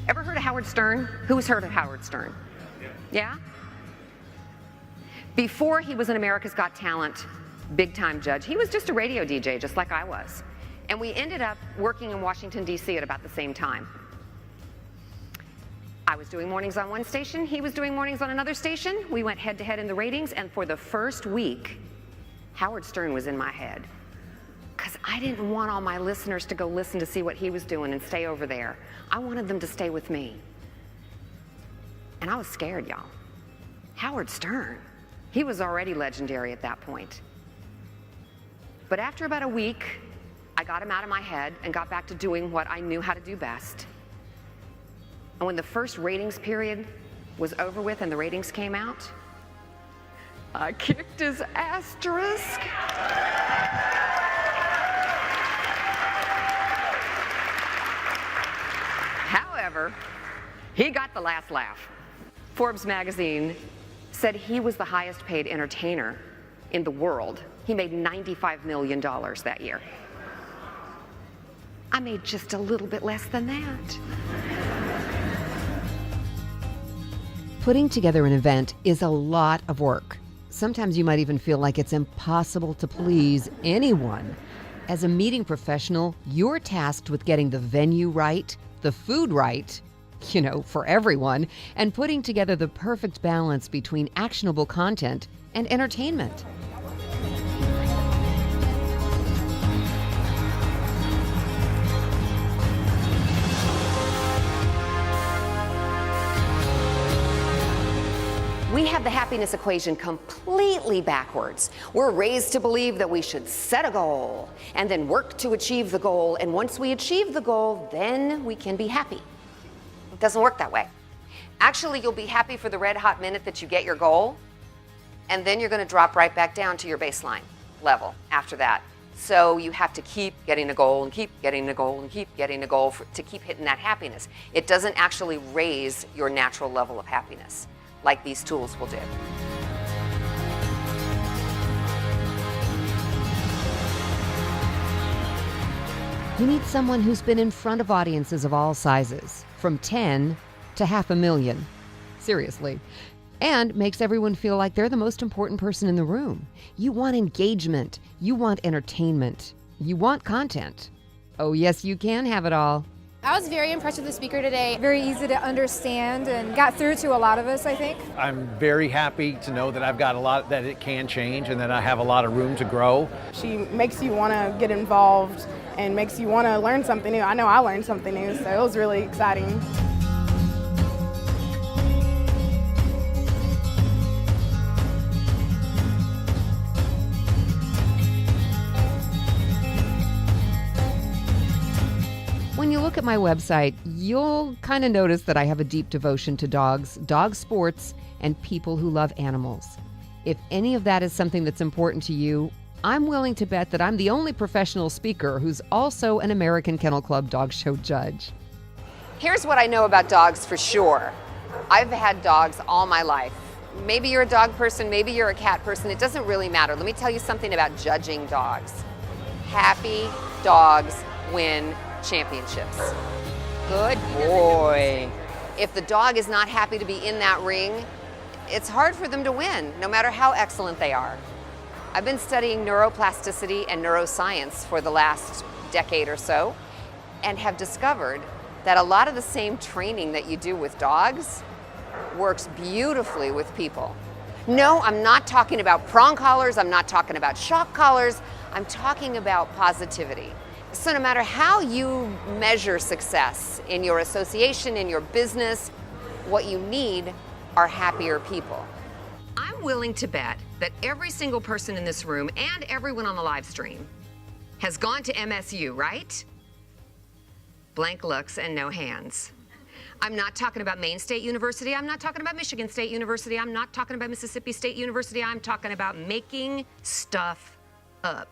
Ever heard of Howard Stern? Who's heard of Howard Stern? Yeah? Before he was an America's Got Talent big-time judge, he was just a radio DJ, just like I was. And we ended up working in Washington, D.C. at about the same time. I was doing mornings on one station, he was doing mornings on another station. We went head-to-head in the ratings, and for the first week, Howard Stern was in my head. Because I didn't want all my listeners to go listen to see what he was doing and stay over there. I wanted them to stay with me. And I was scared, y'all. Howard Stern, he was already legendary at that point. But after about a week, I got him out of my head and got back to doing what I knew how to do best. And when the first ratings period was over with and the ratings came out, I kicked his asterisk. However, he got the last laugh. Forbes magazine said he was the highest paid entertainer in the world. He made $95 million that year. I made just a little bit less than that. Putting together an event is a lot of work. Sometimes you might even feel like it's impossible to please anyone. As a meeting professional, you're tasked with getting the venue right, the food right, for everyone, and putting together the perfect balance between actionable content and entertainment. We have the happiness equation completely backwards. We're raised to believe that we should set a goal and then work to achieve the goal. And once we achieve the goal, then we can be happy. It doesn't work that way. Actually, you'll be happy for the red hot minute that you get your goal, and then you're going to drop right back down to your baseline level after that. So you have to keep getting a goal and keep getting a goal and keep getting a goal to keep hitting that happiness. It doesn't actually raise your natural level of happiness like these tools will do. You need someone who's been in front of audiences of all sizes, from 10 to 500,000. Seriously. And makes everyone feel like they're the most important person in the room. You want engagement. You want entertainment. You want content. Oh, yes, you can have it all. I was very impressed with the speaker today. Very easy to understand and got through to a lot of us, I think. I'm very happy to know that I've got a lot that it can change and that I have a lot of room to grow. She makes you want to get involved and makes you want to learn something new. I know I learned something new, so it was really exciting. When you look at my website, you'll kind of notice that I have a deep devotion to dogs, dog sports, and people who love animals. If any of that is something that's important to you, I'm willing to bet that I'm the only professional speaker who's also an American Kennel Club dog show judge. Here's what I know about dogs for sure. I've had dogs all my life. Maybe you're a dog person, maybe you're a cat person, it doesn't really matter. Let me tell you something about judging dogs. Happy dogs win championships. Good boy. If the dog is not happy to be in that ring, it's hard for them to win, no matter how excellent they are. I've been studying neuroplasticity and neuroscience for the last decade or so, and have discovered that a lot of the same training that you do with dogs works beautifully with people. No, I'm not talking about prong collars, I'm not talking about shock collars, I'm talking about positivity. So no matter how you measure success in your association, in your business, what you need are happier people. I'm willing to bet that every single person in this room and everyone on the live stream has gone to MSU, right? Blank looks and no hands. I'm not talking about Maine State University. I'm not talking about Michigan State University. I'm not talking about Mississippi State University. I'm talking about making stuff up.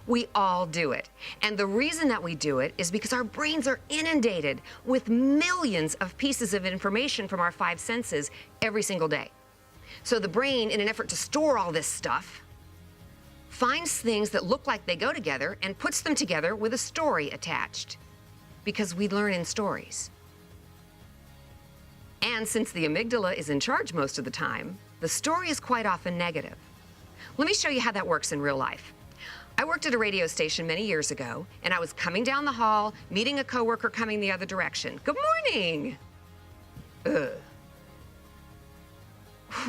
We all do it. And the reason that we do it is because our brains are inundated with millions of pieces of information from our 5 senses every single day. So the brain, in an effort to store all this stuff, finds things that look like they go together and puts them together with a story attached. because we learn in stories. And since the amygdala is in charge most of the time, the story is quite often negative. Let me show you how that works in real life. I worked at a radio station many years ago, and I was coming down the hall, meeting a coworker coming the other direction. Good morning. Ugh.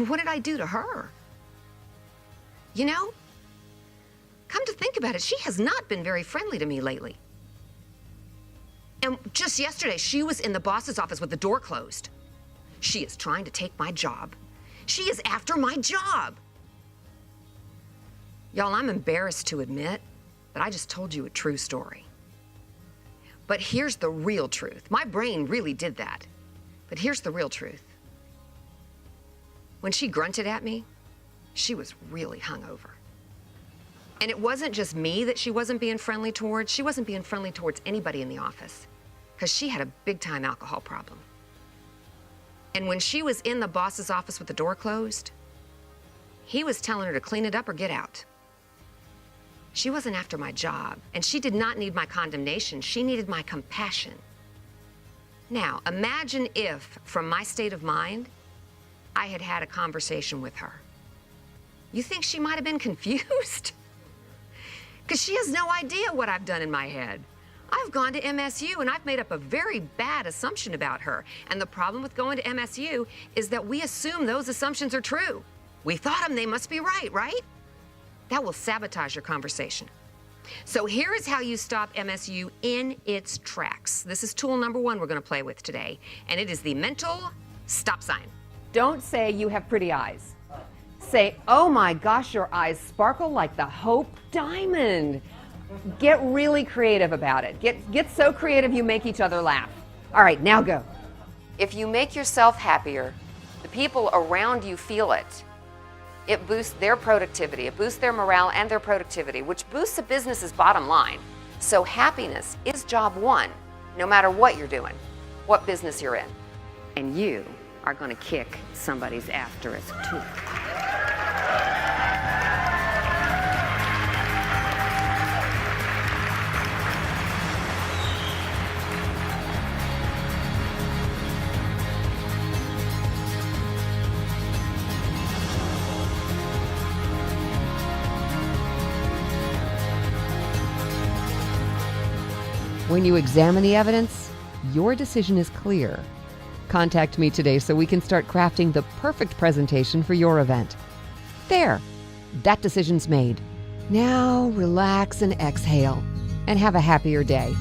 What did I do to her? You know, come to think about it, she has not been very friendly to me lately. And just yesterday, she was in the boss's office with the door closed. She is trying to take my job. She is after my job. Y'all, I'm embarrassed to admit that I just told you a true story. But here's the real truth. My brain really did that. But here's the real truth. When she grunted at me, she was really hungover. And it wasn't just me that she wasn't being friendly towards. She wasn't being friendly towards anybody in the office because she had a big-time alcohol problem. And when she was in the boss's office with the door closed, he was telling her to clean it up or get out. She wasn't after my job, and she did not need my condemnation. She needed my compassion. Now, imagine if, from my state of mind, I had had a conversation with her. You think she might have been confused? Because she has no idea what I've done in my head. I've gone to MSU and I've made up a very bad assumption about her. And the problem with going to MSU is that we assume those assumptions are true. We thought them, they must be right, right? That will sabotage your conversation. So here is how you stop MSU in its tracks. This is tool number 1 we're going to play with today, and it is the mental stop sign. Don't say you have pretty eyes. Say, oh my gosh, your eyes sparkle like the Hope Diamond. Get really creative about it. Get so creative you make each other laugh. All right, now go. If you make yourself happier, the people around you feel it. It boosts their productivity, it boosts their morale and their productivity, which boosts a business's bottom line. So happiness is job 1, no matter what you're doing, what business you're in. And you are going to kick somebody's asterisk tooth. When you examine the evidence, your decision is clear. Contact me today so we can start crafting the perfect presentation for your event. There, that decision's made. Now relax and exhale and have a happier day.